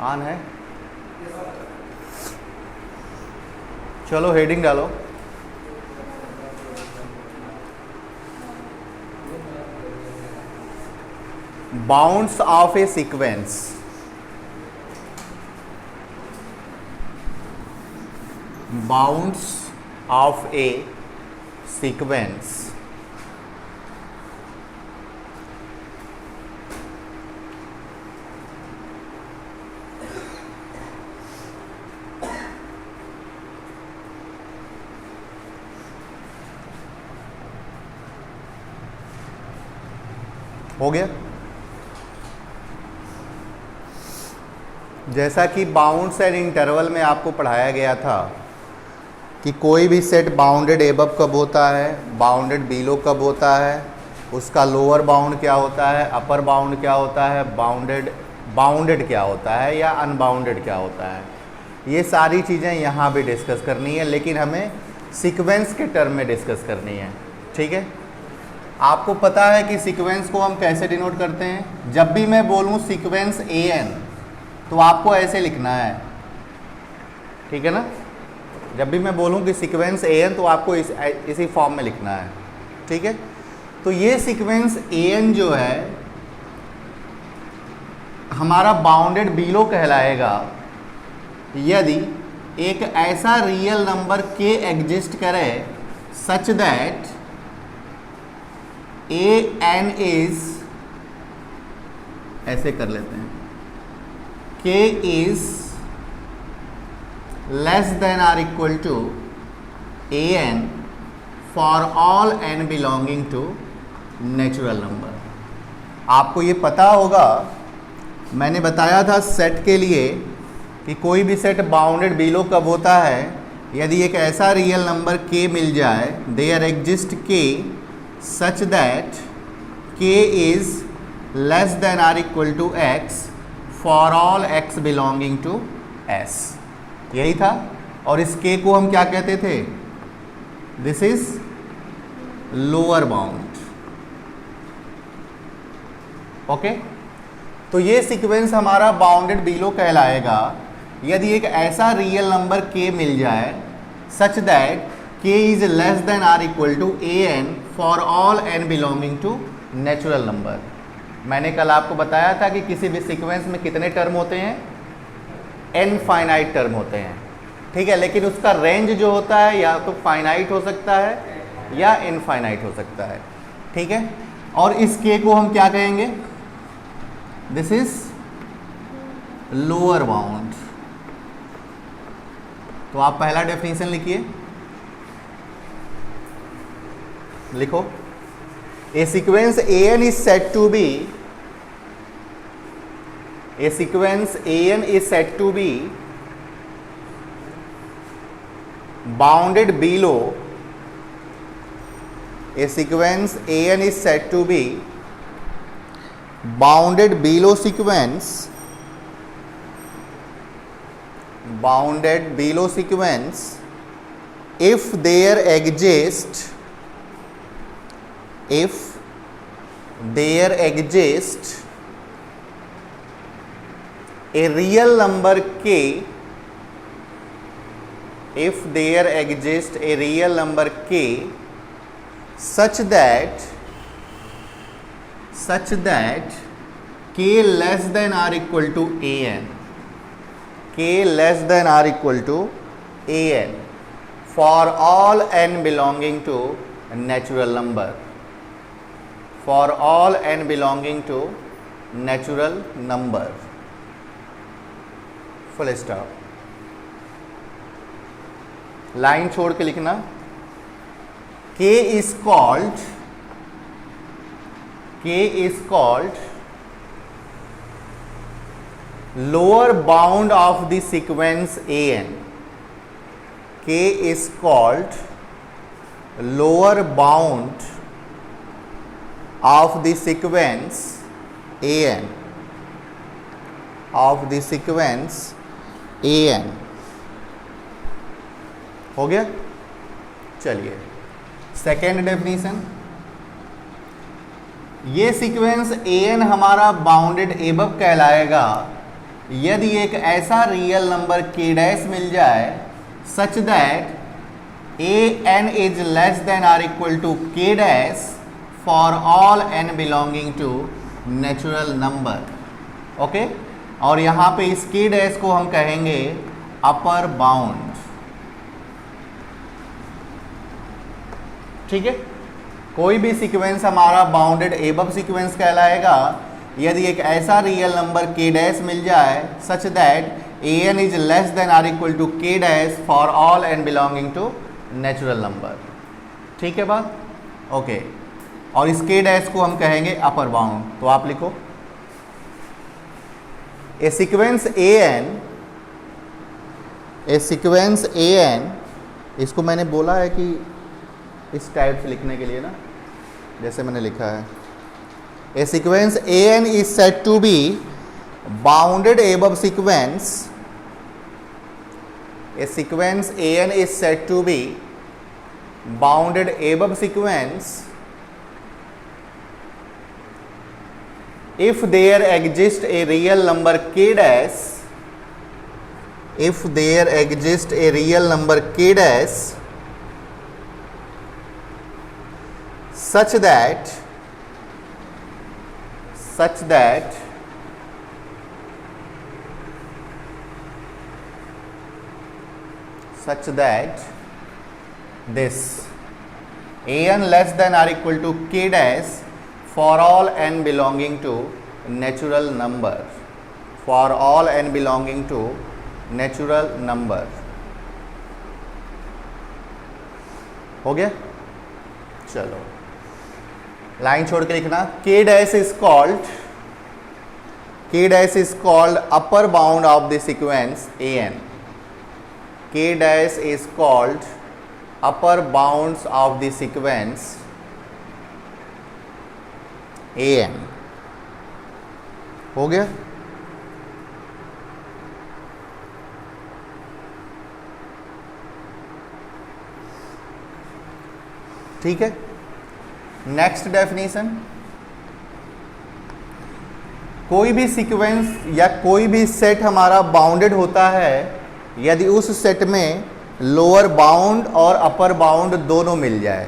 On है। चलो heading डालो। Bounds of A sequence. Bounds of A sequence. हो गया। जैसा कि बाउंड्स एंड इंटरवल में आपको पढ़ाया गया था कि कोई भी सेट बाउंडेड एबव कब होता है, बाउंडेड बिलो कब होता है, उसका लोअर बाउंड क्या होता है, अपर बाउंड क्या होता है, बाउंडेड क्या होता है या अनबाउंडेड क्या होता है। ये सारी चीज़ें यहाँ भी डिस्कस करनी है, लेकिन हमें सीक्वेंस के टर्म में डिस्कस करनी है। ठीक है। आपको पता है कि सीक्वेंस को हम कैसे डिनोट करते हैं। जब भी मैं बोलूँ सीक्वेंस AN तो आपको ऐसे लिखना है। ठीक है ना। जब भी मैं बोलूँ कि सीक्वेंस AN तो आपको इसी फॉर्म में लिखना है। ठीक है। तो ये सीक्वेंस AN जो है हमारा बाउंडेड बिलो कहलाएगा यदि एक ऐसा रियल नंबर k एग्जिस्ट करे सच दैट AN इज, ऐसे कर लेते हैं, k is less than or equal to AN for all n belonging to natural number. आपको ये पता होगा, मैंने बताया था सेट के लिए कि कोई भी सेट बाउंडेड बिलो कब होता है, यदि एक ऐसा रियल नंबर k मिल जाए, there exist k such that k is less than or equal to x for all x belonging to s। यही था। और इस k को हम क्या कहते थे, this is lower bound. Okay. तो ये सीक्वेंस हमारा बाउंडेड बिलो कहलाएगा यदि एक ऐसा रियल नंबर k मिल जाए such that k is less than or equal to AN for all n belonging to natural number. मैंने कल आपको बताया था कि किसी भी सीक्वेंस में कितने टर्म होते हैं, n फाइनाइट टर्म होते हैं। ठीक है। लेकिन उसका रेंज जो होता है या तो फाइनाइट हो सकता है या इनफाइनाइट हो सकता है। ठीक है। और इस k को हम क्या कहेंगे, दिस इज लोअर बाउंड। तो आप पहला डेफिनेशन लिखिए, लिखो। ए sequence AN is said to be, a sequence AN is said to be bounded below, a sequence AN is said to be bounded below sequence, bounded below sequence if there exists a real number k, if there exists a real number k such that k less than or equal to AN, k less than or equal to AN for all n belonging to natural number, for all n belonging to natural number, full stop। Line छोड़ के लिखना, k is called lower bound of the sequence AN, k is called lower bound of the sequence AN, of the sequence AN। हो गया। चलिए second definition, ये sequence AN हमारा bounded above कहलाएगा यदि एक ऐसा रियल नंबर k डैश मिल जाए such that an is less than or equal to k dash for all n belonging to natural number. Okay, और यहाँ पे इस k डैश को हम कहेंगे अपर बाउंड। ठीक है, कोई भी सीक्वेंस हमारा बाउंडेड एबव सीक्वेंस कहलाएगा यदि एक ऐसा रियल नंबर k डैश मिल जाए such that an is less than or equal to k dash for all n belonging to natural number. ठीक है बात? ओके, और इस k डैश को हम कहेंगे अपर बाउंड। तो आप लिखो ए सीक्वेंस an, इसको मैंने बोला है कि इस टाइप से लिखने के लिए ना, जैसे मैंने लिखा है, a sequence an is said to be bounded above sequence. A sequence an is said to be bounded above sequence if there exists a real number k dash, if there exists a real number k dash such that this an less than or equal to k dash for all n belonging to natural number, for all n belonging to natural number। हो गया? चलो line छोड़ के लिखना, k dash is called upper bound of the sequence an। k dash is called upper bounds of the sequence an। हो गया? ठीक है, नेक्स्ट डेफिनेशन, कोई भी सीक्वेंस या कोई भी सेट हमारा बाउंडेड होता है यदि उस सेट में लोअर बाउंड और अपर बाउंड दोनों मिल जाए।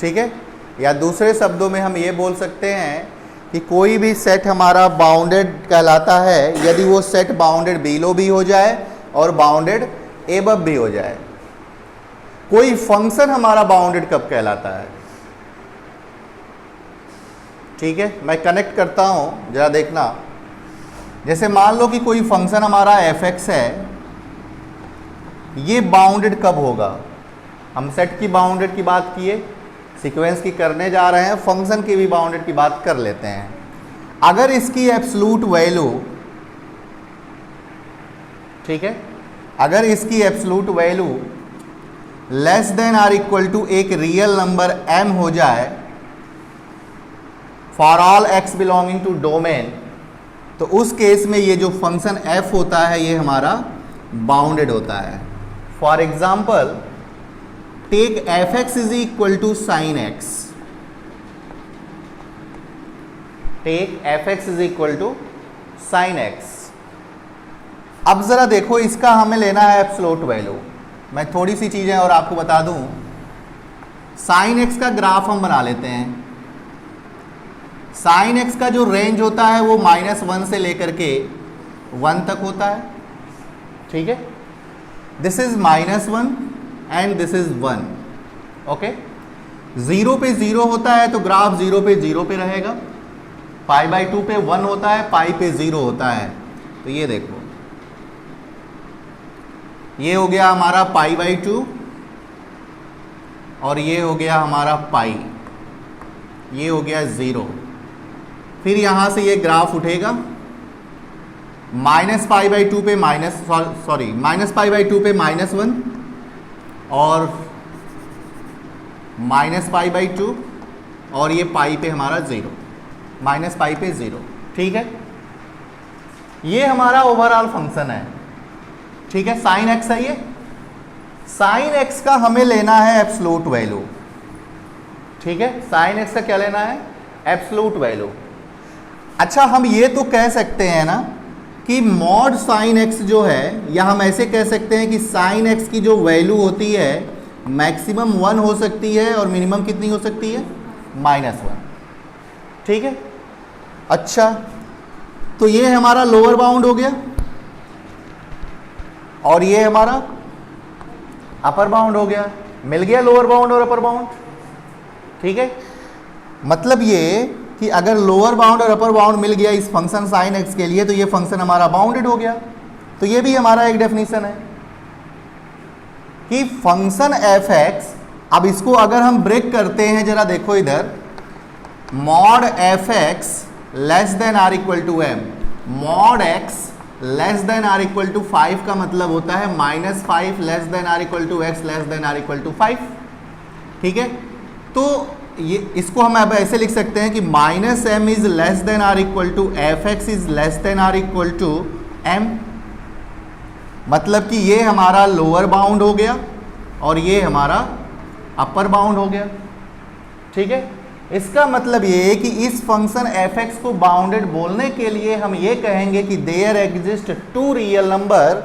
ठीक है, या दूसरे शब्दों में हम ये बोल सकते हैं कि कोई भी सेट हमारा बाउंडेड कहलाता है यदि वो सेट बाउंडेड बिलो भी हो जाए और बाउंडेड एबव भी हो जाए। कोई फंक्शन हमारा बाउंडेड कब कहलाता है? ठीक है, मैं कनेक्ट करता हूं, जरा देखना। जैसे मान लो कि कोई फंक्शन हमारा f(x) है, ये बाउंडेड कब होगा? हम सेट की बाउंडेड की बात किए, सीक्वेंस की करने जा रहे हैं, फंक्शन की भी बाउंडेड की बात कर लेते हैं। अगर इसकी एब्सोल्यूट वैल्यू, ठीक है, अगर इसकी absolute value less than or equal to एक रियल नंबर m हो जाए for all x belonging to domain, तो उस केस में ये जो फंक्शन f होता है ये हमारा बाउंडेड होता है। For example take f(x) is equal to sine x, take f(x) is equal to sine x। अब जरा देखो, इसका हमें लेना है एब्सोल्यूट वैल्यू। मैं थोड़ी सी चीजें और आपको बता दूं, साइन x का ग्राफ हम बना लेते हैं। साइन x का जो रेंज होता है वो -1 से लेकर के 1 तक होता है। ठीक है, this is -1 and this is 1। Okay, 0 पे 0 होता है तो ग्राफ 0 पे 0 पे रहेगा, π/2 पे 1 होता है, पाई पे 0 होता है। तो ये देखो, ये हो गया हमारा π/2 और ये हो गया हमारा पाई, ये हो गया 0। फिर यहां से ये ग्राफ उठेगा -π/2 पे -π/2 पे -1 और -π/2 और ये पाई पे हमारा 0, -π पे 0। ठीक है, ये हमारा ओवरऑल फंक्शन है। ठीक है, साइन x है ये। साइन x का हमें लेना है एब्सोल्यूट वैल्यू। ठीक है, साइन x का क्या लेना है? Absolute value. अच्छा, हम ये तो कह सकते हैं ना कि मॉड साइन एक्स जो है, या हम ऐसे कह सकते हैं कि साइन एक्स की जो वैल्यू होती है मैक्सिमम 1 हो सकती है और मिनिमम कितनी हो सकती है, -1। ठीक है, अच्छा तो ये हमारा लोअर बाउंड हो गया और ये हमारा अपर बाउंड हो गया। मिल गया लोअर बाउंड और अपर बाउंड। ठीक है, मतलब ये कि अगर लोअर बाउंड और अपर बाउंड मिल गया इस फंक्शन साइन एक्स के लिए तो ये फंक्शन हमारा बाउंडेड हो गया। तो ये भी हमारा एक डेफिनेशन है कि फंक्शन एफ एक्स, अब इसको अगर हम ब्रेक करते हैं जरा देखो इधर, mod F X less than or equal to M, mod X less than or equal to 5 का मतलब होता है -5 less than or equal to X less than or equal to 5। ठीक है, तो ये इसको हम अब ऐसे लिख सकते हैं कि -m is less than or equal to F X is less than or equal to m। मतलब कि ये हमारा लोअर बाउंड हो गया और ये हमारा अपर बाउंड हो गया। ठीक है, इसका मतलब ये है कि इस फंक्शन एफ एक्स को बाउंडेड बोलने के लिए हम ये कहेंगे कि there exist two real number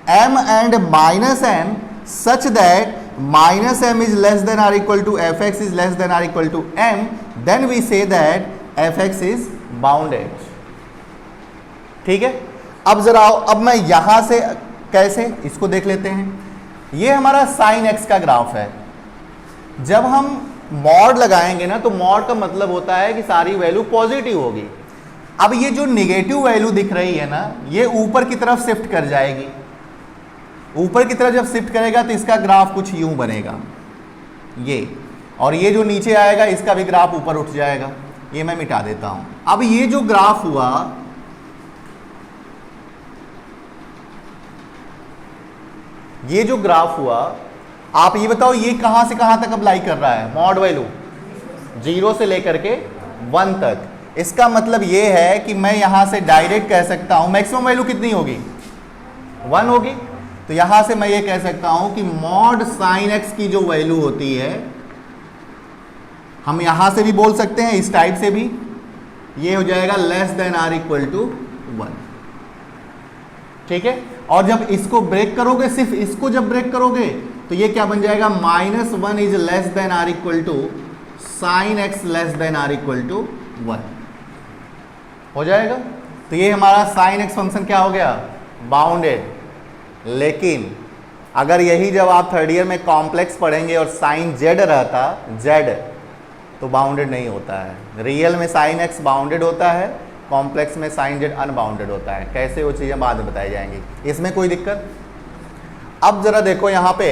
m and -m such that -m is less than or equal to fx is less than or equal to m, then we say that fx is bounded। ठीक है, अब जरा आओ, अब मैं यहां से कैसे इसको देख लेते हैं। ये हमारा साइन x का ग्राफ है। जब हम मॉड लगाएंगे ना तो मॉड का मतलब होता है कि सारी वैल्यू पॉजिटिव होगी। अब ये जो निगेटिव वैल्यू दिख रही है ना, ये ऊपर की तरफ शिफ्ट कर जाएगी। ऊपर की तरफ जब शिफ्ट करेगा तो इसका ग्राफ कुछ यूं बनेगा ये, और ये जो नीचे आएगा इसका भी ग्राफ ऊपर उठ जाएगा। ये मैं मिटा देता हूं। अब ये जो ग्राफ हुआ, ये जो ग्राफ हुआ, आप ये बताओ ये कहां से कहां तक अप्लाई कर रहा है मॉड वैल्यू, 0 से लेकर के 1 तक। इसका मतलब ये है कि मैं यहां से डायरेक्ट कह सकता हूं मैक्सिमम वैल्यू कितनी होगी, 1 होगी। तो यहां से मैं ये कह सकता हूं कि मॉड साइन एक्स की जो वैल्यू होती है, हम यहां से भी बोल सकते हैं, इस टाइप से भी, ये हो जाएगा less than or equal to 1। ठीक है, और जब इसको ब्रेक करोगे, सिर्फ इसको जब ब्रेक करोगे तो ये क्या बन जाएगा, -1 is less than or equal to sine X less than or equal to 1 हो जाएगा। तो ये हमारा साइन एक्स फंक्शन क्या हो गया, बाउंडेड। लेकिन अगर यही जब आप थर्ड ईयर में कॉम्प्लेक्स पढ़ेंगे और साइन जेड रहता, जेड, तो बाउंडेड नहीं होता है। रियल में साइन एक्स बाउंडेड होता है, कॉम्प्लेक्स में साइन जेड अनबाउंडेड होता है। कैसे वो चीज़ें बाद में बताई जाएंगी, इसमें कोई दिक्कत। अब जरा देखो यहाँ पे,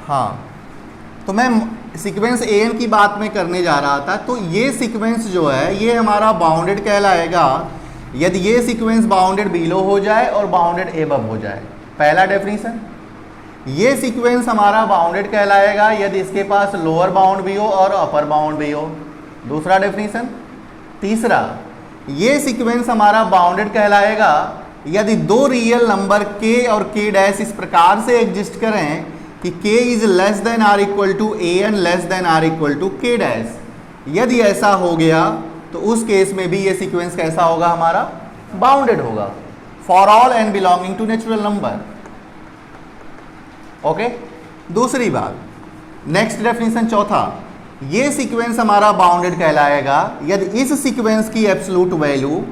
हाँ, तो मैं सीक्वेंस an की बात में करने जा रहा था। तो ये सीक्वेंस जो है ये हमारा बाउंडेड कहलाएगा यदि ये सीक्वेंस बाउंडेड बिलो हो जाए और बाउंडेड एबव हो जाए। पहला डेफिनेशन। ये सीक्वेंस हमारा बाउंडेड कहलाएगा यदि इसके पास लोअर बाउंड भी हो और अपर बाउंड भी हो। दूसरा डेफिनेशन। तीसरा, ये सीक्वेंस हमारा बाउंडेड कहलाएगा यदि दो रियल नंबर k और k डैश इस प्रकार से एग्जिस्ट करें कि k is less than or equal to an less than or equal to k dash. यदि ऐसा हो गया तो उस केस में भी ये सीक्वेंस कैसा होगा, हमारा बाउंडेड होगा for all n belonging to natural number. Okay, दूसरी बात, नेक्स्ट डेफिनेशन चौथा, ये सीक्वेंस हमारा बाउंडेड कहलाएगा यदि इस सीक्वेंस की absolute value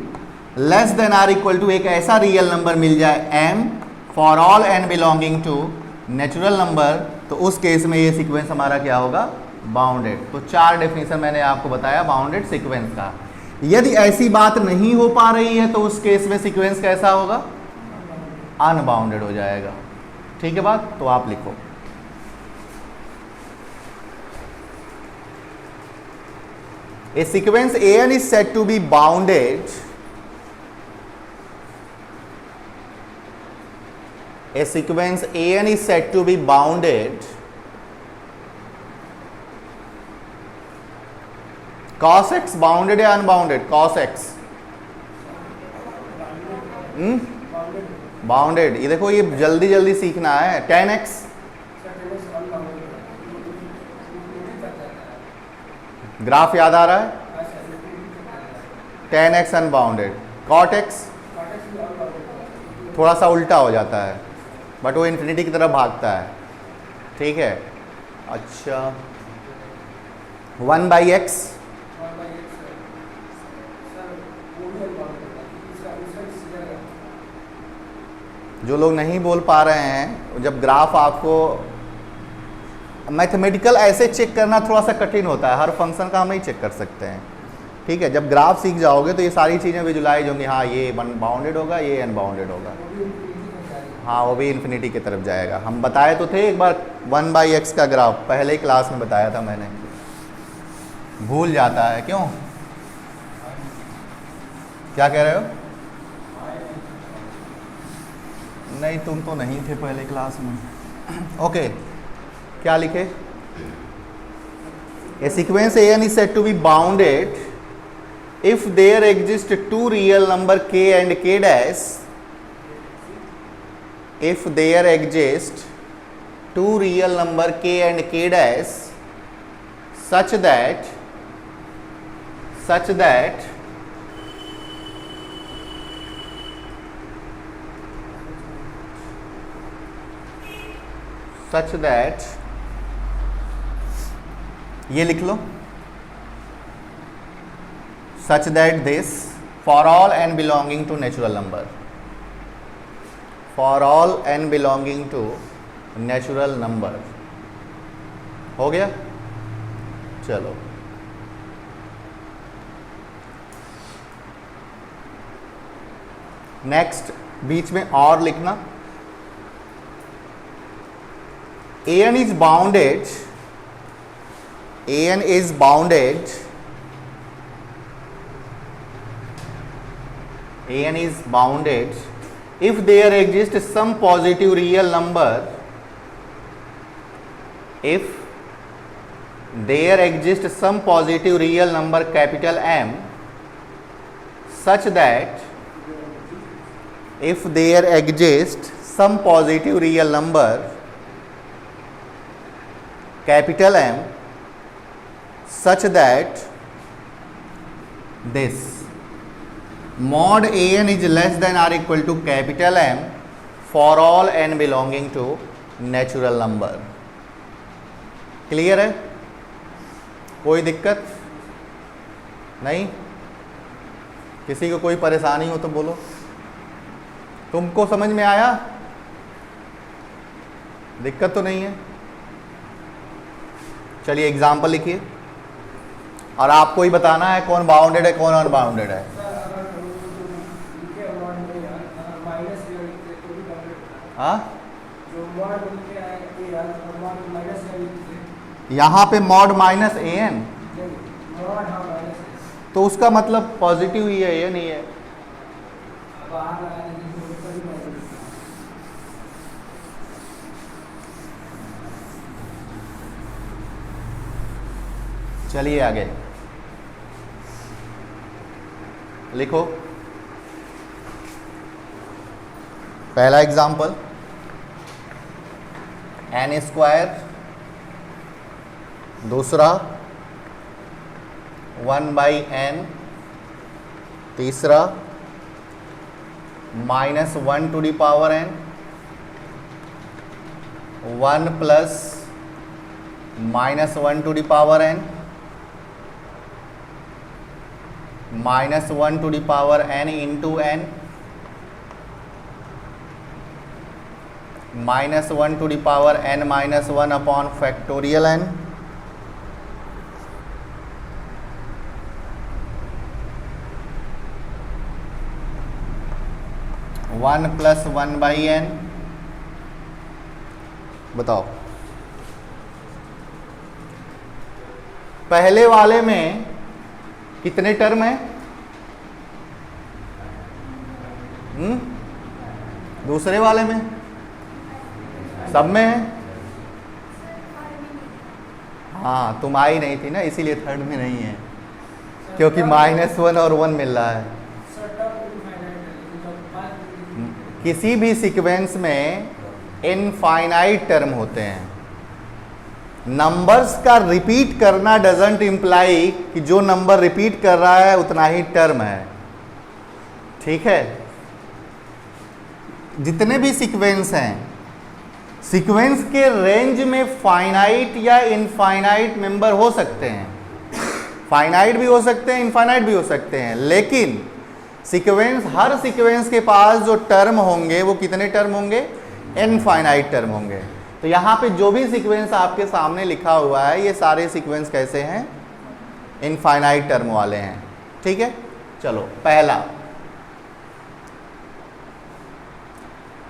less than or equal to एक ऐसा रियल नंबर मिल जाए m for all n belonging to natural number, तो उस केस में ये सीक्वेंस हमारा क्या होगा, बाउंडेड। तो चार डेफिनेशन मैंने आपको बताया बाउंडेड सीक्वेंस का। यदि ऐसी बात नहीं हो पा रही है तो उस केस में सीक्वेंस कैसा होगा, अनबाउंडेड हो जाएगा। ठीक है बात, तो आप लिखो A sequence an is said to be bounded, a sequence an is said to be bounded cos x bounded या अनबाउंडेड, cos x बाउंडेड। ये देखो, ये जल्दी जल्दी सीखना है। tan x ग्राफ याद आ रहा है, 10x अनबाउंडेड, cot x थोड़ा सा उल्टा हो जाता है, बट वो इन्फिनिटी की तरफ भागता है, ठीक है। अच्छा 1/x जो लोग नहीं बोल पा रहे हैं, जब ग्राफ आपको मैथमेटिकल ऐसे चेक करना थोड़ा सा कठिन होता है, हर फंक्शन का हम नहीं चेक कर सकते हैं, ठीक है। जब ग्राफ सीख जाओगे तो ये सारी चीज़ें विजुलाइज होंगी, हाँ ये बाउंडेड होगा, ये अनबाउंडेड होगा, हाँ वो भी इन्फिनिटी की तरफ जाएगा। हम बताए तो थे एक बार 1/x का ग्राफ, पहले ही क्लास में बताया था मैंने, भूल जाता है क्यों? क्या कह रहे हो? नहीं तुम तो नहीं थे पहले क्लास में। ओके क्या लिखे? ए sequence an is said to be bounded if there exist two real number k and k dash, if there exist two real number k and k dash such that ये लिख लो, such that this for all n belonging to natural number, for all n belonging to natural number, हो गया? चलो next, बीच में और लिखना, an is bounded if there exists some positive real number, if there exists some positive real number capital M such that, if there exists some positive real number capital M such that this mod an is less than or equal to capital M for all n belonging to natural number। Clear है? कोई दिक्कत नहीं? किसी को कोई परेशानी हो तो बोलो। तुमको समझ में आया? दिक्कत तो नहीं है? चलिए एग्जाम्पल लिखिए, और आपको ही बताना है कौन बाउंडेड है कौन अनबाउंडेड है। हाँ यहाँ पे मॉड माइनस an, तो उसका मतलब पॉजिटिव ही है, ये नहीं है। चलिए आगे लिखो। पहला एग्जाम्पल n², दूसरा 1/n, तीसरा -1 to the power n, 1 plus -1 to the power n, -1 to the power n into n, -1 to the power n minus 1 upon factorial n, one plus 1/n। बताओ पहले वाले में कितने टर्म है? दूसरे वाले में सब में है? हाँ तुम आई नहीं थी ना, इसीलिए थर्ड में नहीं है, क्योंकि -1 और 1 मिल रहा है। किसी भी सीक्वेंस में इनफाइनाइट टर्म होते हैं। नंबर्स का रिपीट करना डजंट इम्प्लाई कि जो नंबर रिपीट कर रहा है उतना ही टर्म है। ठीक है, जितने भी सीक्वेंस हैं, सीक्वेंस के रेंज में फाइनाइट या इनफाइनाइट मेंबर हो सकते हैं, फाइनाइट भी हो सकते हैं, इनफाइनाइट भी हो सकते हैं, लेकिन सीक्वेंस, हर सीक्वेंस के पास जो टर्म होंगे वो कितने टर्म होंगे? इनफाइनाइट टर्म होंगे। तो यहाँ पे जो भी सीक्वेंस आपके सामने लिखा हुआ है ये सारे सीक्वेंस कैसे हैं? इनफाइनाइट टर्म वाले हैं। ठीक है, चलो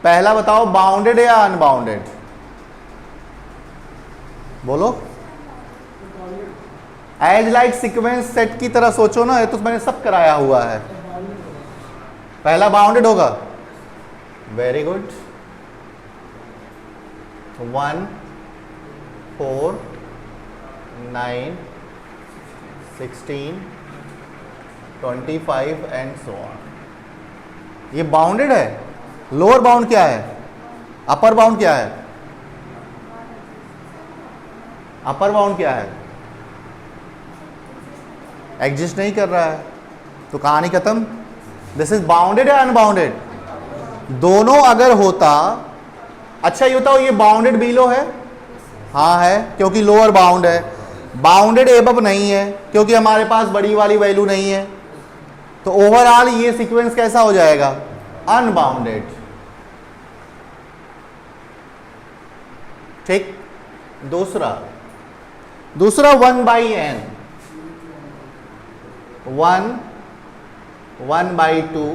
पहला बताओ, बाउंडेड या अनबाउंडेड? बोलो। एज लाइक सीक्वेंस सेट की तरह सोचो ना, ये तो मैंने सब कराया हुआ है। पहला बाउंडेड होगा, very good. 1 4 9 16 25 and so on. ये बाउंडेड है। लोअर बाउंड क्या है? अपर बाउंड क्या है? अपर बाउंड क्या है? एग्जिस्ट नहीं कर रहा है, तो कहानी खत्म। दिस इज बाउंडेड या अनबाउंडेड? दोनों अगर होता, अच्छा ये बताओ, ये बाउंडेड बिलो है? हाँ है, क्योंकि लोअर बाउंड है। बाउंडेड एबव नहीं है, क्योंकि हमारे पास बड़ी वाली वैल्यू नहीं है। तो ओवरऑल ये सीक्वेंस कैसा हो जाएगा? अनबाउंडेड। ठीक। दूसरा 1/n, 1/2,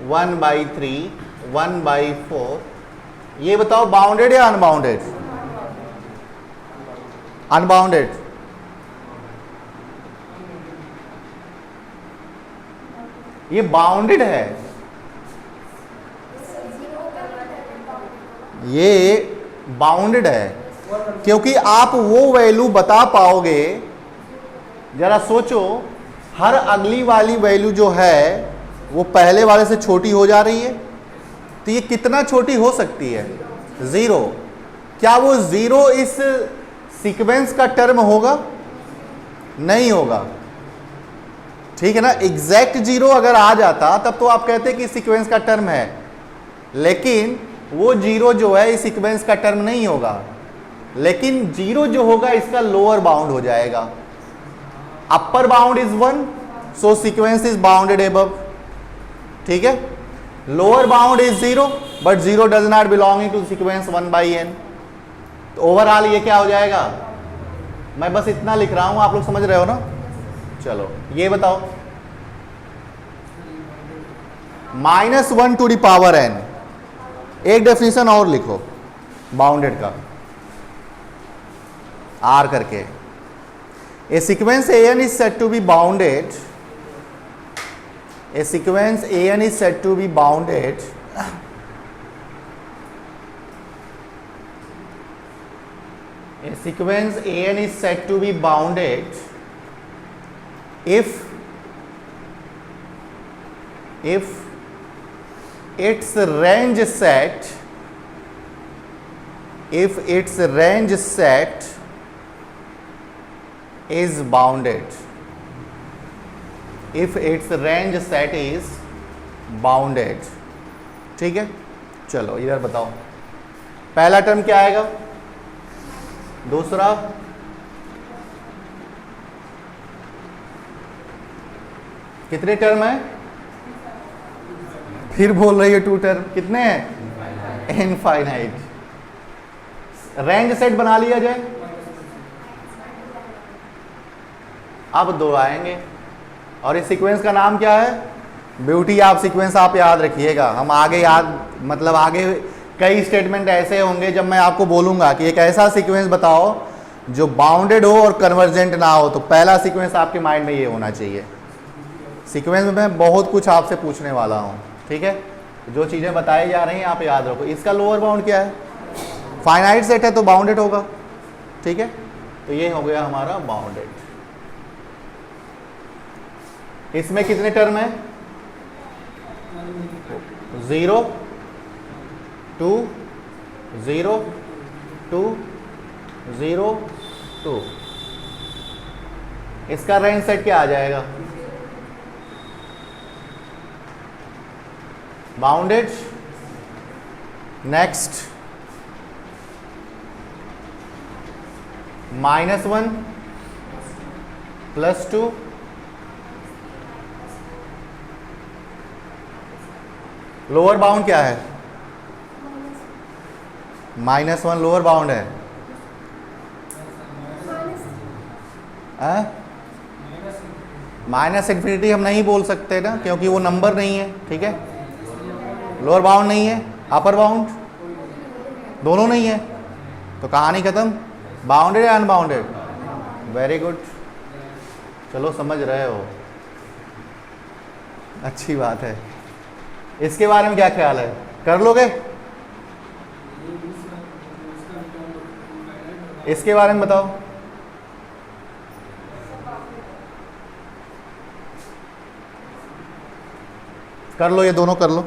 1/3, 1/4, ये बताओ बाउंडेड या अनबाउंडेड? अनबाउंडेड। ये बाउंडेड है, ये बाउंडेड है, क्योंकि आप वो वैल्यू बता पाओगे, जरा सोचो, हर अगली वाली वैल्यू जो है वो पहले वाले से छोटी हो जा रही है, तो ये कितना छोटी हो सकती है? 0। क्या वो 0 इस सीक्वेंस का टर्म होगा? नहीं होगा। ठीक है ना, एग्जैक्ट 0 अगर आ जाता तब तो आप कहते कि सीक्वेंस का टर्म है, लेकिन वो 0 जो है इस सीक्वेंस का टर्म नहीं होगा, लेकिन 0 जो होगा इसका लोअर बाउंड हो जाएगा। Upper bound is 1, so sequence is bounded above. ठीक है, lower bound is 0, but 0 does not belonging to sequence 1/n। तो ओवरऑल ये क्या हो जाएगा? मैं बस इतना लिख रहा हूं, आप लोग समझ रहे हो ना? चलो ये बताओ, -1 to the power n, एक डेफिनेशन और लिखो बाउंडेड का, R करके। A sequence an is said to be bounded. A sequence an is said to be bounded a sequence an is said to be bounded if its range set is bounded, if its range set is bounded। ठीक है, चलो इधर बताओ, पहला term क्या आएगा? दूसरा, कितने टर्म है? फिर बोल रही है 2 टर्म, कितने हैं? इनफाइनाइट। रेंज सेट बना लिया जाए, अब 2 आएंगे, और इस सीक्वेंस का नाम क्या है? ब्यूटी ऑफ सीक्वेंस आप याद रखिएगा। हम आगे मतलब आगे कई स्टेटमेंट ऐसे होंगे जब मैं आपको बोलूंगा कि एक ऐसा सीक्वेंस बताओ जो बाउंडेड हो और कन्वर्जेंट ना हो, तो पहला सीक्वेंस आपके माइंड में ये होना चाहिए। सीक्वेंस में मैं बहुत कुछ आपसे पूछने वाला हूँ, ठीक है? जो चीज़ें बताई जा रही हैं आप याद रखो। इसका लोअर बाउंड क्या है? फाइनाइट सेट है तो बाउंडेड होगा, ठीक है? तो ये हो गया हमारा बाउंडेड। इसमें कितने टर्म है? 0 2 0 2 0 2। इसका रेंज सेट क्या आ जाएगा? बाउंडेड। नेक्स्ट -1 +2 लोअर बाउंड क्या है? -1 लोअर बाउंड है। -∞ हम नहीं बोल सकते ना, क्योंकि वो नंबर नहीं है। ठीक है, लोअर बाउंड नहीं है, अपर बाउंड दोनों नहीं है, तो कहानी खत्म। बाउंडेड या अनबाउंडेड? वेरी गुड, चलो समझ रहे हो, अच्छी बात है। इसके बारे में क्या ख्याल है, कर लोगे? इसके बारे में बताओ। कर लो, ये दोनों कर लो।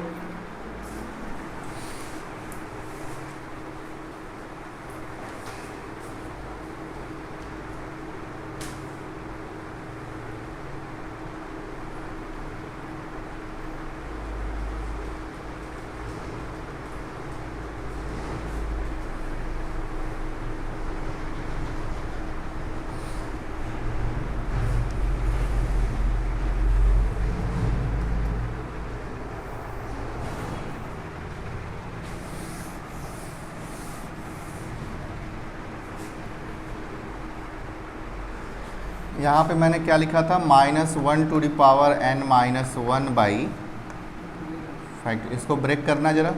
यहाँ पे मैंने क्या लिखा था, -1 to the power n -1 by fact. इसको ब्रेक करना जरा।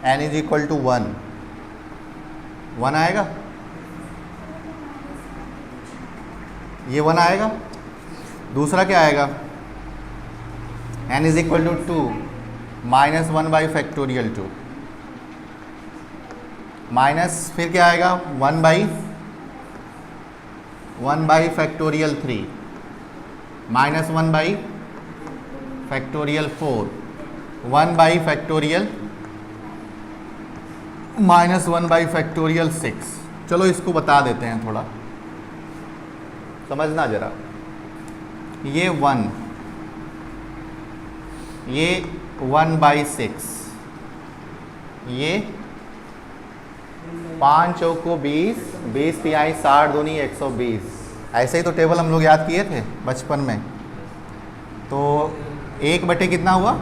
n = 1 आएगा, ये 1 आएगा। दूसरा क्या आएगा, n = 2 -1 बाई फैक्टोरियल 2 माइनस, फिर क्या आएगा, 1 by factorial 3 -1 by factorial 4 1 by factorial -1 by factorial 6। चलो इसको बता देते हैं, थोड़ा समझना जरा। ये 1, ये 1 बाई 6, ये 5 चौको 20, 20 तिहाई 60 दूनी 120। ऐसे ही तो टेबल हम लोग याद किए थे बचपन में। तो 1 बटे कितना हुआ,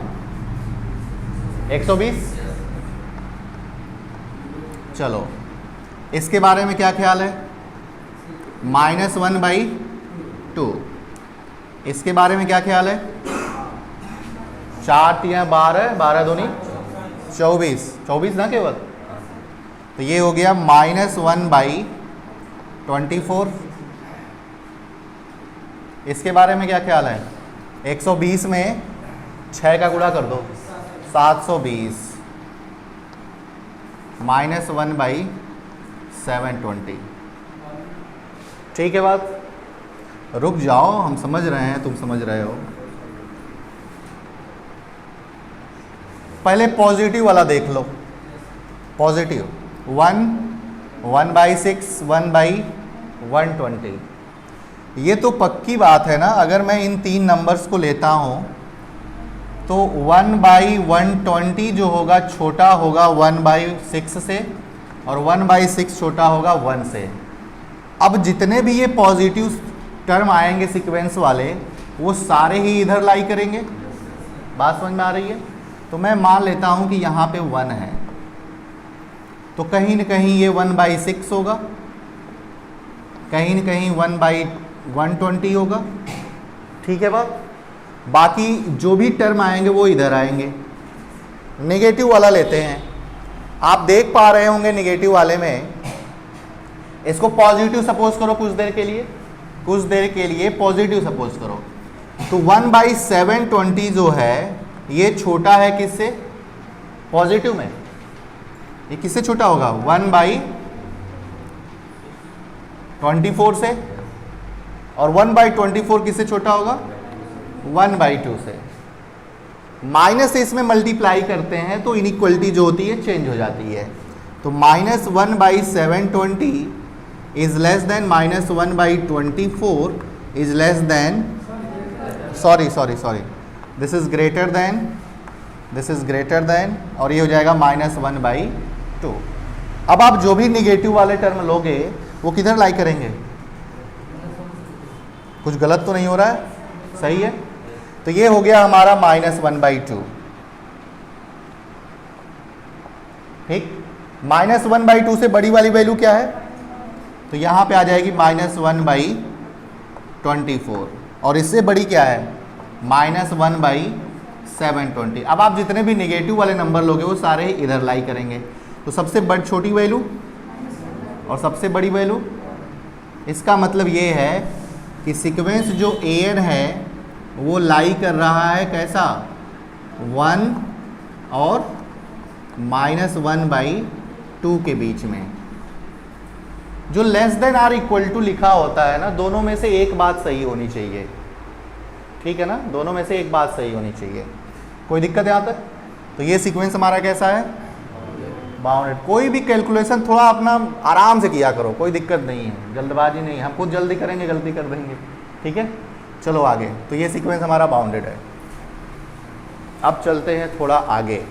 120। चलो इसके बारे में क्या ख्याल है, -1 बाई 2। इसके बारे में क्या ख्याल है, 4 तिहाई 12, 12 दूनी 24, 24 ना केवल। तो ये हो गया -1 बाई 24। इसके बारे में क्या ख्याल है, 120 में 6 का गुणा कर दो, 720 -1 बाई 720। ठीक है बात, रुक जाओ, हम समझ रहे हैं, तुम समझ रहे हो। पहले पॉजिटिव वाला देख लो। Positive 1 by 6, 1 by 120। ये तो पक्की बात है ना, अगर मैं इन 3 नंबर्स को लेता हूँ तो 1 बाई 120 जो होगा छोटा होगा 1 बाई 6 से, और 1 बाई 6 छोटा होगा 1 से। अब जितने भी ये पॉजिटिव टर्म आएंगे सीक्वेंस वाले, वो सारे ही इधर लाई करेंगे। बात समझ में आ रही है? तो मैं मान लेता हूँ कि यहाँ पे 1 है, तो कहीं न कहीं ये 1 बाई 6 होगा, कहीं न कहीं 1 बाई 120 होगा। ठीक है बात। बाकी जो भी टर्म आएंगे वो इधर आएंगे। नेगेटिव वाला लेते हैं। आप देख पा रहे होंगे नेगेटिव वाले में, इसको पॉजिटिव सपोज करो कुछ देर के लिए, कुछ देर के लिए पॉजिटिव सपोज करो। तो 1 बाई 720 जो है ये छोटा है किससे, पॉजिटिव में। ये किससे छोटा होगा, 1 बाई 24 से, और 1 बाई 24 किससे छोटा होगा, 1 बाई 2 से। माइनस से इसमें मल्टीप्लाई करते हैं तो इनइक्वलिटी जो होती है चेंज हो जाती है। तो -1 by 720 is less then -1 by 24 is less then, sorry this is greater than this is greater than, और ये हो जाएगा -1/2। अब आप जो भी निगेटिव वाले टर्म लोगे वो किधर लाई करेंगे? कुछ गलत तो नहीं हो रहा है? सही है। तो ये हो गया हमारा -1/2। ठीक, -1/2 से बड़ी वाली वैल्यू क्या है? तो यहां पे आ जाएगी -1/24, और इससे बड़ी क्या है? -1/720। अब आप जितने भी निगेटिव वाले नंबर लोगे वो सारे इधर लाई करेंगे। तो सबसे बड़ी छोटी वैल्यू और सबसे बड़ी वैल्यू, इसका मतलब ये है कि सीक्वेंस जो an है वो लाई कर रहा है कैसा? 1 और -1/2 के बीच में। जो less than or equal to लिखा होता है ना, दोनों में से एक बात सही होनी चाहिए। ठीक है ना, दोनों में से एक बात सही होनी चाहिए। कोई दिक्कत यहाँ तक? तो ये सीक्वेंस हमारा कैसा है? बाउंडेड। कोई भी कैलकुलेशन थोड़ा अपना आराम से किया करो, कोई दिक्कत नहीं है, जल्दबाजी नहीं। हम खुद जल्दी करेंगे गलती कर देंगे। ठीक है, चलो आगे। तो ये सीक्वेंस हमारा बाउंडेड है। अब चलते हैं थोड़ा आगे।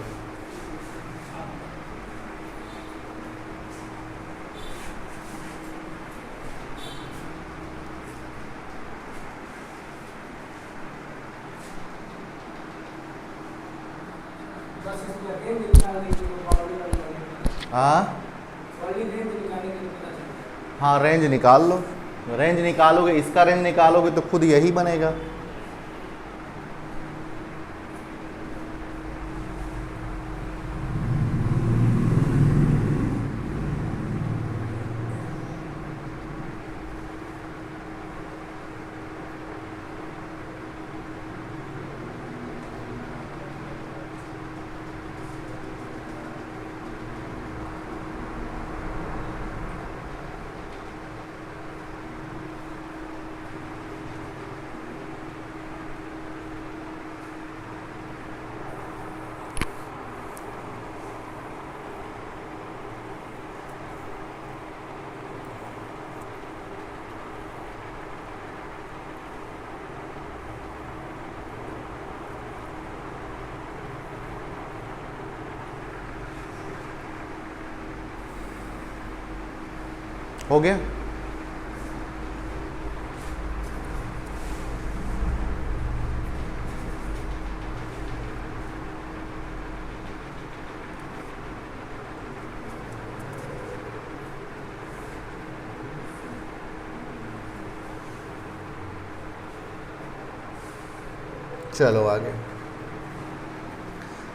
हाँ, रेंज निकाल लो। रेंज निकालोगे, इसका रेंज निकालोगे तो खुद यही बनेगा। हो गया? चलो आगे।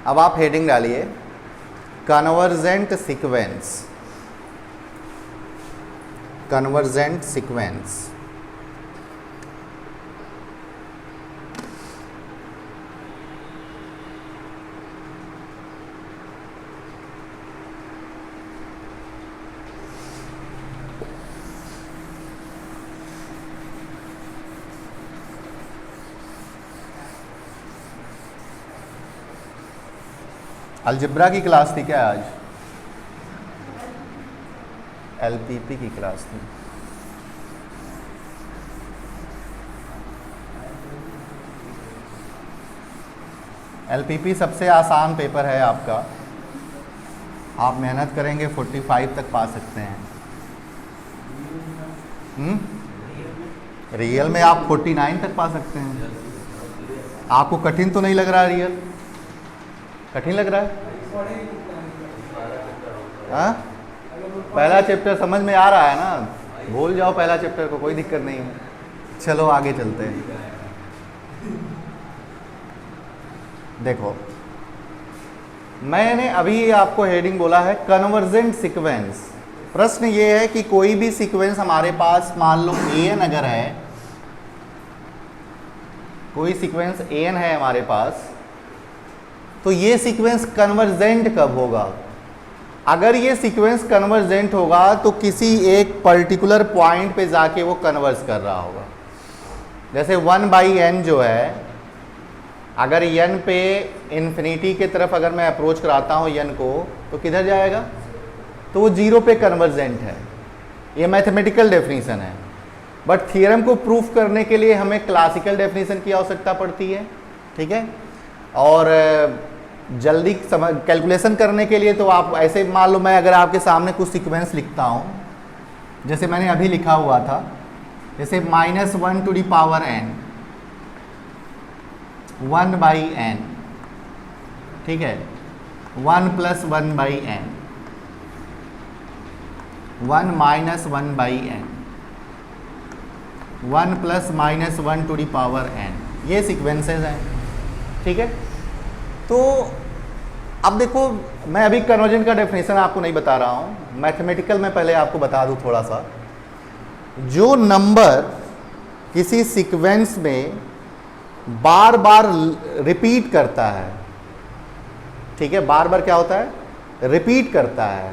अब आप हेडिंग डालिए convergent sequence. Convergent sequence. Algebra की क्लास थी क्या आज? एलपीपी की क्लास थी। एलपीपी सबसे आसान पेपर है आपका। आप मेहनत करेंगे 45 तक पा सकते हैं। रियल में आप 49 तक पा सकते हैं। आपको कठिन तो नहीं लग रहा? रियल कठिन लग रहा है? हाँ, पहला चैप्टर समझ में आ रहा है ना? भूल जाओ पहला चैप्टर को, कोई दिक्कत नहीं है। चलो आगे चलते हैं। देखो, मैंने अभी आपको हेडिंग बोला है कन्वर्जेंट सीक्वेंस। प्रश्न ये है कि कोई भी सीक्वेंस हमारे पास, मान लो an अगर है, कोई सीक्वेंस an है हमारे पास, तो ये सीक्वेंस कन्वर्जेंट कब होगा? अगर ये सीक्वेंस कन्वर्जेंट होगा तो किसी एक पर्टिकुलर पॉइंट पे जाके वो कन्वर्स कर रहा होगा। जैसे 1/n जो है, अगर n पे इन्फिनिटी के तरफ अगर मैं अप्रोच कराता हूँ n को, तो किधर जाएगा? तो वो 0 पे कन्वर्जेंट है। ये मैथमेटिकल डेफिनेशन है, बट थियरम को प्रूफ करने के लिए हमें क्लासिकल डेफिनेशन की आवश्यकता पड़ती है। ठीक है, और जल्दी कैलकुलेशन करने के लिए तो आप ऐसे मान लो, मैं अगर आपके सामने कुछ सीक्वेंस लिखता हूँ, जैसे मैंने अभी लिखा हुआ था, जैसे -1 to the power n, 1/n, ठीक है, 1 + 1/n, 1 - 1/n, 1 ± 1 to the power n, ये सीक्वेंसेस हैं, ठीक है। तो अब देखो, मैं अभी कन्वर्जन का डेफिनेशन आपको नहीं बता रहा हूँ, मैथमेटिकल में पहले आपको बता दूँ थोड़ा सा। जो नंबर किसी सीक्वेंस में बार बार रिपीट करता है, ठीक है, बार बार क्या होता है, रिपीट करता है,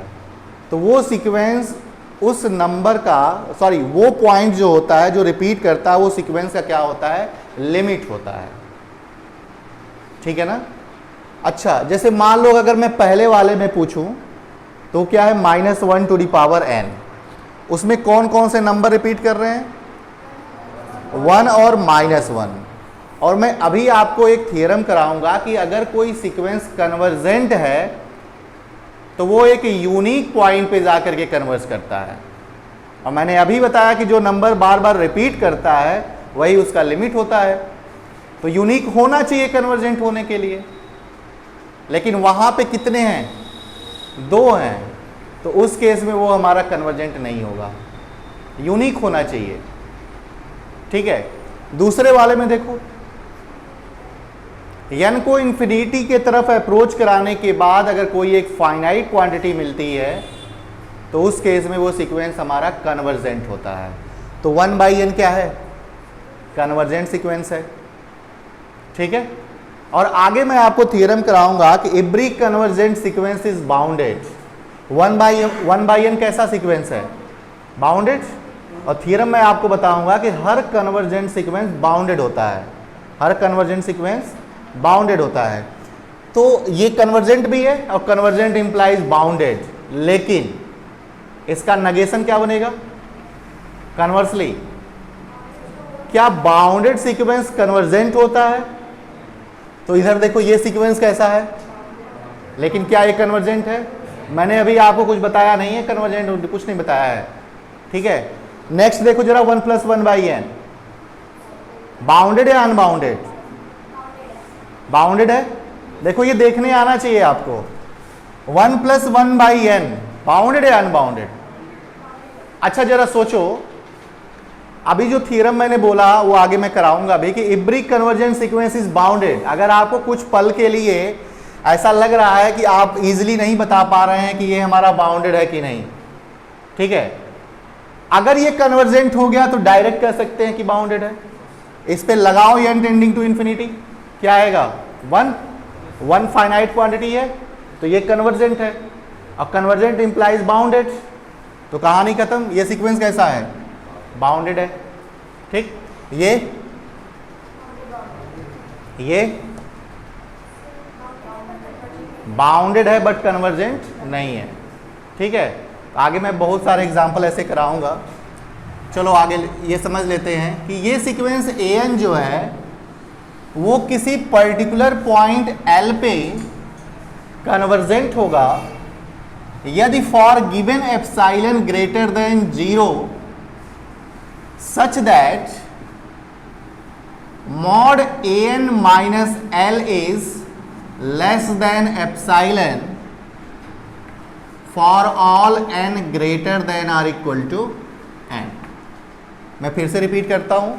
तो वो सीक्वेंस उस नंबर का, सॉरी, वो पॉइंट जो होता है जो रिपीट करता है, वो सीक्वेंस का क्या होता है, लिमिट होता है, ठीक है ना। अच्छा, जैसे मान लो अगर मैं पहले वाले में पूछूं तो क्या है, -1 टू द पावर n, उसमें कौन कौन से नंबर रिपीट कर रहे हैं, 1 और -1। और मैं अभी आपको एक थ्योरम कराऊंगा कि अगर कोई सीक्वेंस कन्वर्जेंट है तो वो एक यूनिक पॉइंट पे जाकर के कन्वर्ज करता है, और मैंने अभी बताया कि जो नंबर बार बार रिपीट करता है वही उसका लिमिट होता है। तो यूनिक होना चाहिए कन्वर्जेंट होने के लिए, लेकिन वहां पे कितने हैं, 2 हैं, तो उस केस में वो हमारा कन्वर्जेंट नहीं होगा, यूनिक होना चाहिए, ठीक है। दूसरे वाले में देखो, n को इन्फिनिटी के तरफ अप्रोच कराने के बाद अगर कोई एक फाइनाइट क्वांटिटी मिलती है तो उस केस में वो सीक्वेंस हमारा कन्वर्जेंट होता है। तो 1/n क्या है, कन्वर्जेंट सीक्वेंस है, ठीक है। और आगे मैं आपको थ्योरम कराऊंगा कि every convergent sequence is bounded. 1/n कैसा सीक्वेंस है, बाउंडेड। और थ्योरम में आपको बताऊंगा कि हर कन्वर्जेंट सीक्वेंस बाउंडेड होता है, हर कन्वर्जेंट सीक्वेंस बाउंडेड होता है। तो ये कन्वर्जेंट भी है और कन्वर्जेंट इंप्लाइज बाउंडेड, लेकिन इसका नेगेशन क्या बनेगा, कन्वर्सली, क्या बाउंडेड सीक्वेंस कन्वर्जेंट होता है। तो इधर देखो, ये सीक्वेंस कैसा है, लेकिन क्या ये कन्वर्जेंट है, मैंने अभी आपको कुछ बताया नहीं है, कन्वर्जेंट कुछ नहीं बताया है, ठीक है। नेक्स्ट देखो जरा, 1 + 1/n, बाउंडेड है अनबाउंडेड, बाउंडेड है। देखो ये देखने आना चाहिए आपको, 1 + 1/n बाउंडेड है अनबाउंडेड। अच्छा जरा सोचो, अभी जो थ्योरम मैंने बोला वो आगे मैं कराऊंगा अभी, कि every convergent sequence is bounded. अगर आपको कुछ पल के लिए ऐसा लग रहा है कि आप इजीली नहीं बता पा रहे हैं कि ये हमारा बाउंडेड है कि नहीं, ठीक है, अगर ये कन्वर्जेंट हो गया तो डायरेक्ट कह सकते हैं कि बाउंडेड है। इस पे लगाओ n टेंडिंग टू इन्फिनिटी, क्या आएगा, 1 फाइनाइट क्वांटिटी है तो ये कन्वर्जेंट है, और कन्वर्जेंट इंप्लाइज बाउंडेड, तो कहानी खत्म। ये सीक्वेंस कैसा है, बाउंडेड है, ठीक। ये बाउंडेड है बट कन्वर्जेंट नहीं है, ठीक है। आगे मैं बहुत सारे एग्जांपल ऐसे कराऊंगा। चलो आगे ये समझ लेते हैं कि ये सीक्वेंस an जो है वो किसी पर्टिकुलर पॉइंट L पे कन्वर्जेंट होगा यदि for given epsilon greater than 0 such that mod an minus L is less than epsilon for all n greater than or equal to n। मैं फिर से रिपीट करता हूं,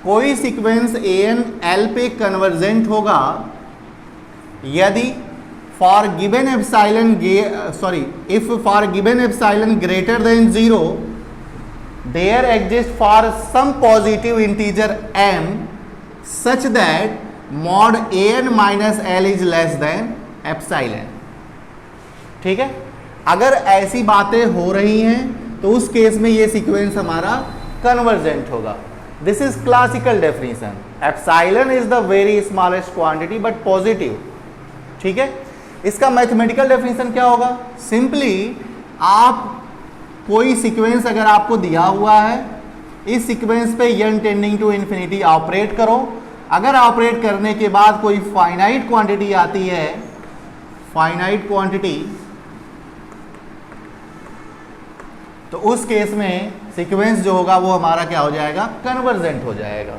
कोई सीक्वेंस an L पे कन्वर्जेंट होगा यदि for given epsilon if for given epsilon greater than 0 there exists for some positive integer m such that mod an minus L is less than epsilon, ठीक है। अगर ऐसी बातें हो रही हैं तो उस केस में ये सीक्वेंस हमारा कन्वर्जेंट होगा। This is classical definition, epsilon is the very smallest quantity but positive, ठीक है। इसका मैथमेटिकल डेफिनेशन क्या होगा, सिंपली आप कोई सीक्वेंस अगर आपको दिया हुआ है, इस सीक्वेंस पे n tending to infinity operate करो, अगर ऑपरेट करने के बाद कोई फाइनाइट क्वांटिटी आती है, फाइनाइट क्वांटिटी, तो उस केस में सीक्वेंस जो होगा वो हमारा क्या हो जाएगा, कन्वर्जेंट हो जाएगा।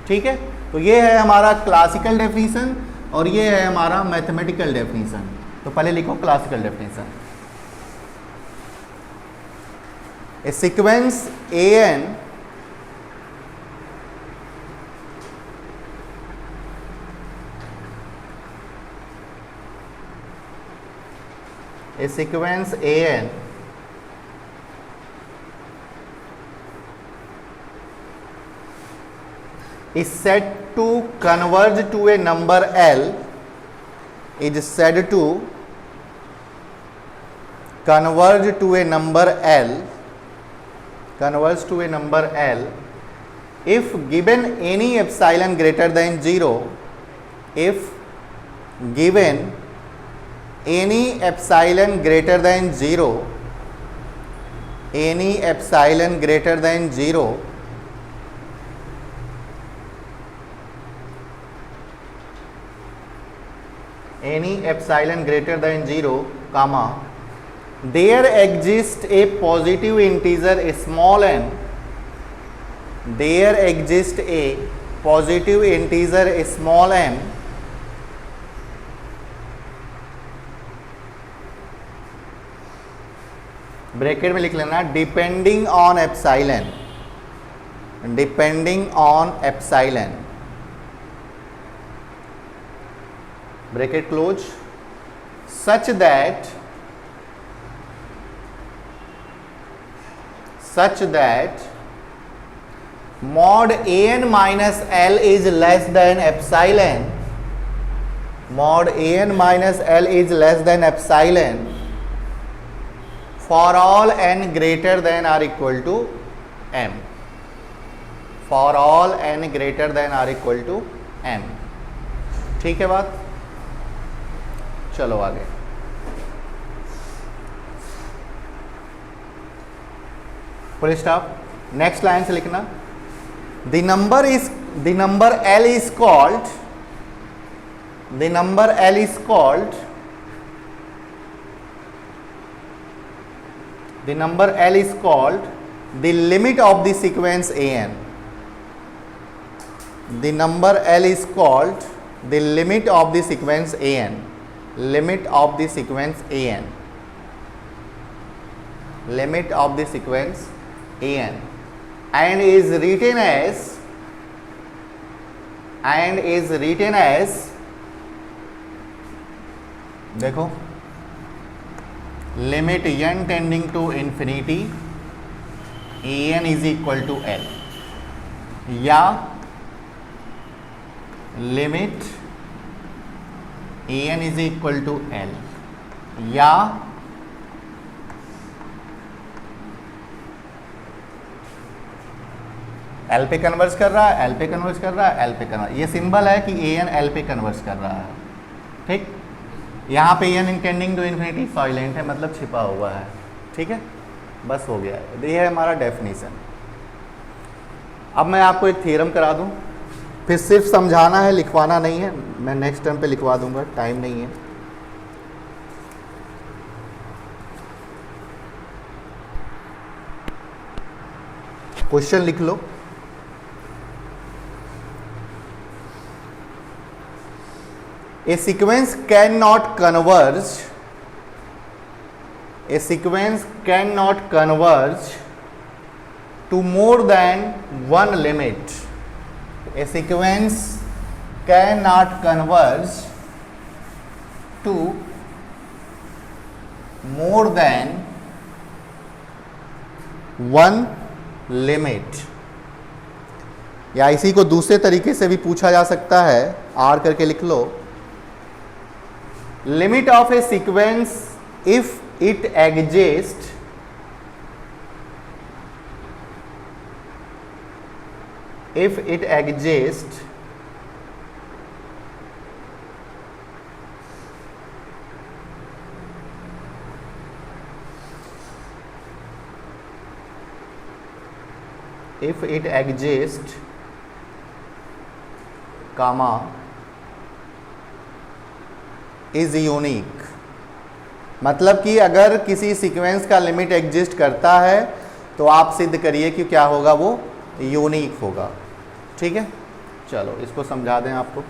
ठीक है, तो ये है हमारा क्लासिकल डेफिनेशन और ये है हमारा मैथमेटिकल डेफिनेशन। तो पहले लिखो classical definition. A sequence an is said to converge to a number L, is said to converge to a number L, converge to a number L if given any epsilon greater than 0, if given any epsilon greater than 0, any epsilon greater than 0, any epsilon greater than 0, comma, there exists a positive integer small n, there exists a positive integer small n bracket में लिख लेना depending on epsilon, depending on epsilon, bracket close, such that mod an minus L is less than epsilon, mod an minus L is less than epsilon for all n greater than or equal to m, for all n greater than or equal to m। ठीक है बात, चलो आगे। Full stop. Next line से लिखना, the number L is called, the number L is called, the number L is called the limit of the sequence an, the number L is called the limit of the sequence an, limit of the sequence an, limit of the sequence an, and is written as देखो limit n tending to infinity an is equal to L, या limit an is equal to L, या L पे converse कर रहा है, L पे converse कर रहा है, L पे कन्वर्स, ये सिंबल है कि an L पे कन्वर्स कर रहा है। ठीक, यहाँ पे n intending to infinity silent है, मतलब छिपा हुआ है। ठीक है, बस हो गया है, ये है हमारा डेफिनेशन। अब मैं आपको एक थ्योरम करा दूं, फिर सिर्फ समझाना है, लिखवाना नहीं है, मैं नेक्स्ट टाइम पे लिखवा दूंगा, टाइम नहीं है। क्वेश्चन लिख लो, a sequence cannot converge, a sequence cannot converge to more than one limit, a sequence cannot converge to more than one limit, या इसी को दूसरे तरीके से भी पूछा जा सकता है, आर करके लिख लो, limit of a sequence if it exists if it exists comma is unique, मतलब कि अगर किसी सीक्वेंस का लिमिट एग्जिस्ट करता है तो आप सिद्ध करिए कि क्या होगा, वो यूनिक होगा। ठीक है, चलो इसको समझा दें आपको।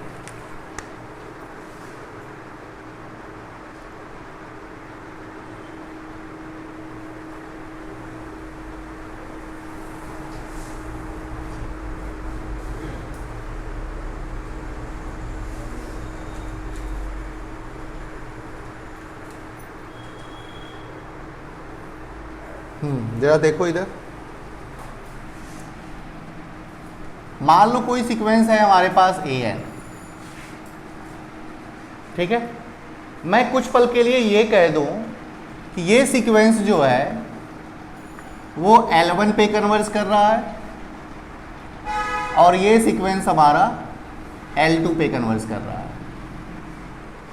जरा देखो इधर, मान लो कोई सीक्वेंस है हमारे पास an, ठीक है। मैं कुछ पल के लिए ये कह दूं कि ये सीक्वेंस जो है वो L1 पे कन्वर्ज कर रहा है और ये सीक्वेंस हमारा L2 पे कन्वर्ज कर रहा है,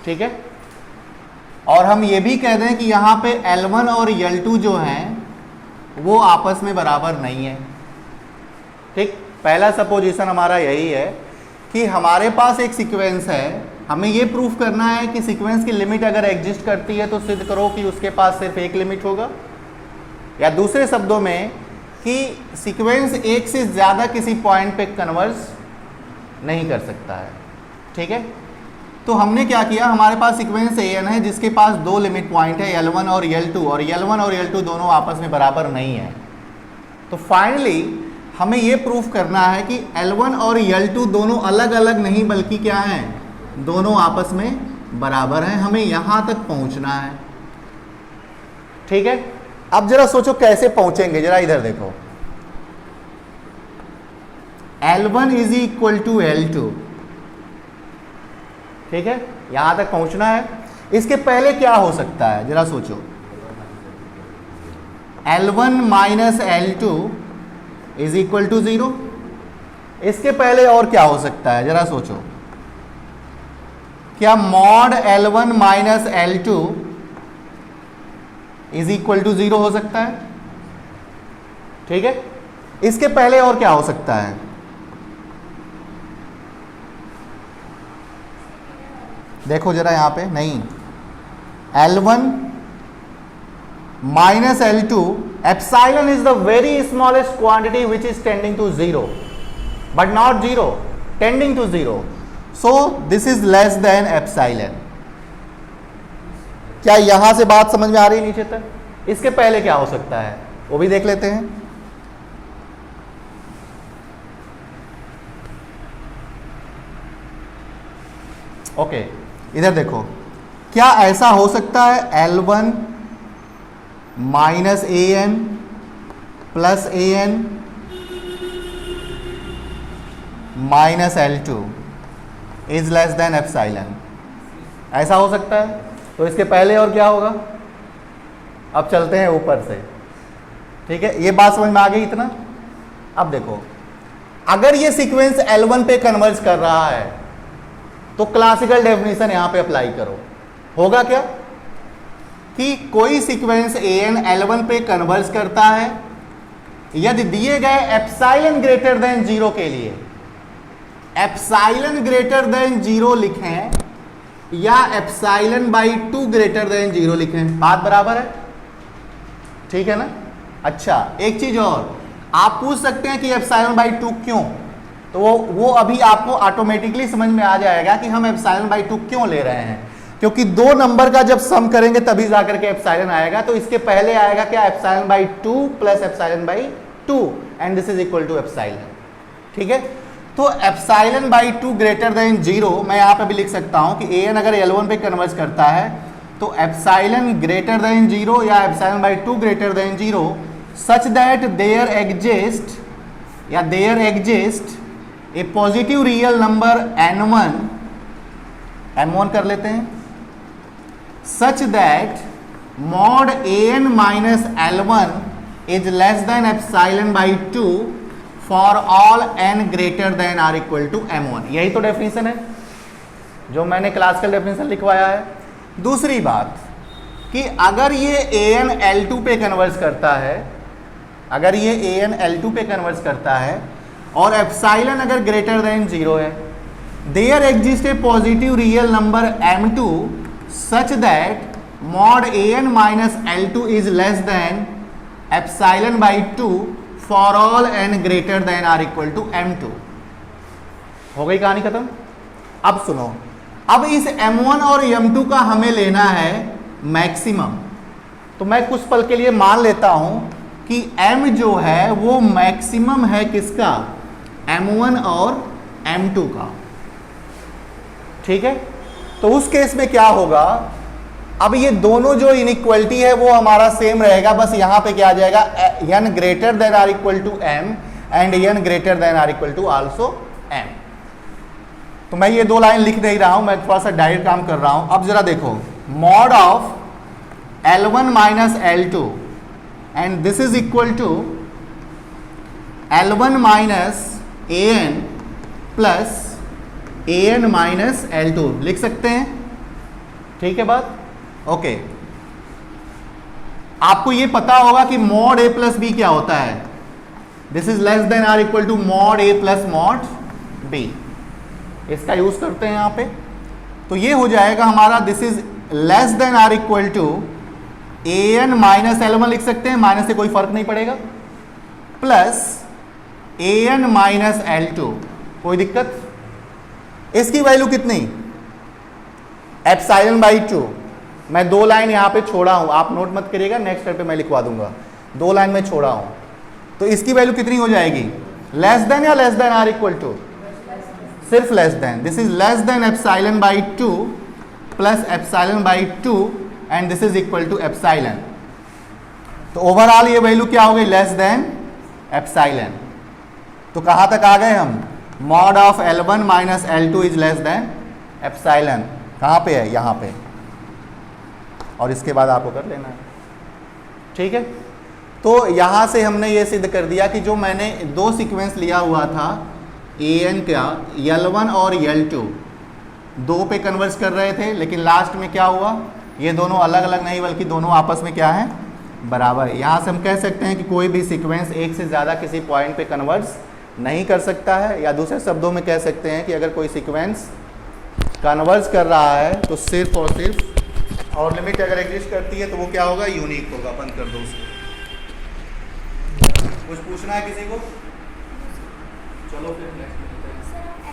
ठीक है। और हम ये भी कह दें कि यहाँ पे L1 और L2 जो हैं वो आपस में बराबर नहीं है, ठीक। पहला सपोजिशन हमारा यही है कि हमारे पास एक सीक्वेंस है, हमें ये प्रूफ करना है कि सीक्वेंस की लिमिट अगर एग्जिस्ट करती है तो सिद्ध करो कि उसके पास सिर्फ एक लिमिट होगा, या दूसरे शब्दों में कि सीक्वेंस एक से ज़्यादा किसी पॉइंट पे कन्वर्ज नहीं कर सकता है, ठीक है। तो हमने क्या किया, हमारे पास सीक्वेंस an है जिसके पास दो लिमिट पॉइंट है L1 और L2, और L1 और L2 दोनों आपस में बराबर नहीं है। तो फाइनली हमें ये प्रूफ करना है कि L1 और L2 दोनों अलग अलग नहीं बल्कि क्या हैं, दोनों आपस में बराबर हैं। हमें यहां तक पहुंचना है, ठीक है। अब जरा सोचो कैसे पहुंचेंगे, जरा इधर देखो। L1 is equal to L2, ठीक है, यहां तक पहुंचना है। इसके पहले क्या हो सकता है, जरा सोचो। L1 minus L2 is equal to 0। इसके पहले और क्या हो सकता है, जरा सोचो। क्या mod L1 minus L2 is equal to 0 हो सकता है, ठीक है। इसके पहले और क्या हो सकता है, देखो जरा यहां पे, नहीं, L1 minus L2, epsilon is the very smallest quantity which is tending to 0, but not 0, tending to 0. So this is less than epsilon. क्या यहां से बात समझ में आ रही है नीचे तक? इसके पहले क्या हो सकता है वो भी देख लेते हैं। ओके, इधर देखो, क्या ऐसा हो सकता है L1 minus an plus an minus L2 is less than epsilon, ऐसा हो सकता है? तो इसके पहले और क्या होगा, अब चलते हैं ऊपर से, ठीक है। ये बात समझ में आ गई इतना? अब देखो, अगर ये सीक्वेंस L1 पे कन्वर्ज कर रहा है तो क्लासिकल डेफिनेशन यहां पे अप्लाई करो। होगा क्या कि कोई सीक्वेंस an L1 पे कन्वर्ज करता है यदि दिए गए एप्सिलॉन ग्रेटर देन 0 के लिए, एप्सिलॉन ग्रेटर देन 0 लिखें या एप्सिलॉन बाई 2 ग्रेटर देन 0 लिखें, बात बराबर है, ठीक है ना। अच्छा, एक चीज और, आप पूछ सकते हैं कि एप्सिलॉन बाई 2 क्यों, तो वो अभी आपको ऑटोमेटिकली समझ में आ जाएगा कि हम एप्सिलॉन बाई 2 क्यों ले रहे हैं, क्योंकि दो नंबर का जब सम करेंगे तभी जाकर के एप्सिलॉन आएगा। तो इसके पहले आएगा क्या, epsilon by 2 plus epsilon by 2 and this is equal to epsilon, ठीक है। तो एप्सिलॉन बाई 2 ग्रेटर देन 0, मैं यहां पे भी लिख सकता हूं कि an अगर L1 पे कन्वर्ज करता है तो एप्सिलॉन ग्रेटर देन 0 या epsilon by 2 greater than 0 such that there exist a positive real number m1 कर लेते हैं, such that mod an minus L1 is less than epsilon by 2 for all n greater than or equal to m1। यही तो definition है जो मैंने classical definition लिखवाया है। दूसरी बात कि अगर ये an L2 पे कन्वर्ज करता है, अगर ये an L2 पे कन्वर्ज करता है और एप्सिलॉन अगर ग्रेटर देन 0 है, there exist a positive real number m2 such that mod an minus L2 is less than epsilon by 2 for all n greater than or equal to m2। हो गई कहानी खत्म। अब सुनो, अब इस m1 और m2 का हमें लेना है मैक्सिमम। तो मैं कुछ पल के लिए मान लेता हूं कि m जो है वो मैक्सिमम है किसका, m1 और m2 का। ठीक है, तो उस केस में क्या होगा, अब ये दोनों जो इनइक्वलिटी है वो हमारा सेम रहेगा, बस यहां पे क्या आ जाएगा, n greater than or equal to m and n greater than or equal to also m। तो मैं ये दो लाइन लिख नहीं रहा हूं, मैं थोड़ा सा डायरेक्ट काम कर रहा हूं। अब जरा देखो, mod of L1 minus L2 and this is equal to L1 minus an plus an minus L2 लिख सकते हैं। ठीक है बात, ओके। आपको ये पता होगा कि मॉड a प्लस बी क्या होता है, this is less than or equal to mod a plus mod b। इसका यूज करते हैं यहां पे, तो ये हो जाएगा हमारा, this is less than or equal to an minus L1 लिख सकते हैं, माइनस से कोई फर्क नहीं पड़ेगा, प्लस an माइनस L2। कोई दिक्कत, इसकी वैल्यू कितनी, एप्सिलॉन बाई 2। मैं दो लाइन यहां पे छोड़ा हूं, आप नोट मत करिएगा, नेक्स्ट स्टेप पे मैं लिखवा दूंगा, दो लाइन में छोड़ा हूं। तो इसकी वैल्यू कितनी हो जाएगी, लेस देन या less than or equal to, सिर्फ less than. This is less than epsilon by 2 plus epsilon by 2 and this is equal to epsilon. तो ओवरऑल ये वैल्यू क्या हो गई, लेस देन एप्सिलॉन। तो कहां तक आ गए हम, mod of L1 minus L2 is less than epsilon. कहां पे है, यहां पे, और इसके बाद आपको कर लेना है। ठीक है, तो यहां से हमने ये सिद्ध कर दिया कि जो मैंने दो सीक्वेंस लिया हुआ था an का, L1 और L2 दो पे कन्वर्ज कर रहे थे, लेकिन लास्ट में क्या हुआ, ये दोनों अलग अलग नहीं बल्कि दोनों आपस में क्या है, बराबर है। यहाँ से हम कह सकते हैं कि कोई भी सीक्वेंस एक से ज़्यादा किसी पॉइंट पे कन्वर्ज नहीं कर सकता है, या दूसरे शब्दों में कह सकते हैं कि अगर कोई सीक्वेंस कन्वर्ज कर रहा है तो सिर्फ और सिर्फ, और लिमिट अगर एग्जिस्ट करती है तो वो क्या होगा, यूनिक होगा। बंद कर दो उसको। कुछ पूछना है किसी को, चलो फिर नेक्स्ट।